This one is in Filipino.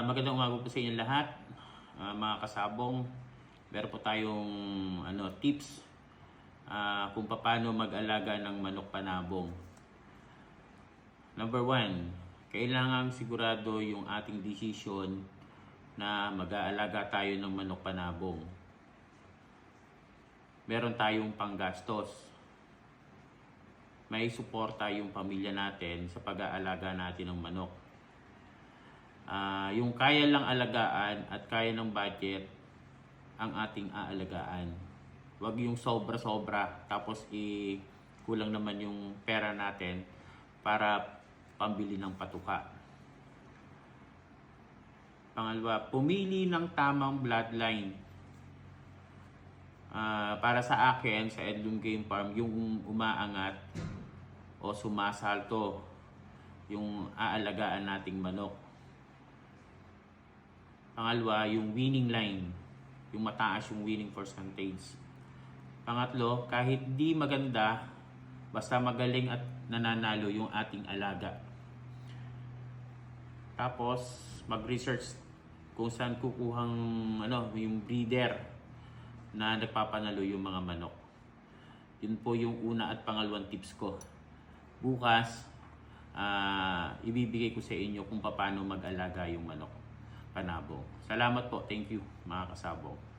Magandang umaga po sa inyo lahat, mga kasabong. Meron po tayong tips kung paano mag-alaga ng manok panabong. Number 1, kailangan sigurado yung ating decision na mag-aalaga tayo ng manok panabong. Meron tayong panggastos. May suporta yung pamilya natin sa pag-aalaga natin ng manok. Yung kaya lang alagaan at kaya ng budget ang ating aalagaan. Huwag yung sobra-sobra tapos kulang naman yung pera natin para pambili ng patuka. Pangalawa, pumili ng tamang bloodline. Para sa akin, sa Edlum Game Farm, yung umaangat o sumasalto yung aalagaan nating manok. Pangalawa, yung winning line, yung mataas yung winning percentage. Pangatlo, kahit di maganda, basta magaling at nananalo yung ating alaga. Tapos, mag-research kung saan kukuhang yung breeder na nagpapanalo yung mga manok. Yun po yung una at pangalawang tips ko. Bukas, ibibigay ko sa inyo kung paano mag-alaga yung manok panabong. Salamat po. Thank you, mga kasabong.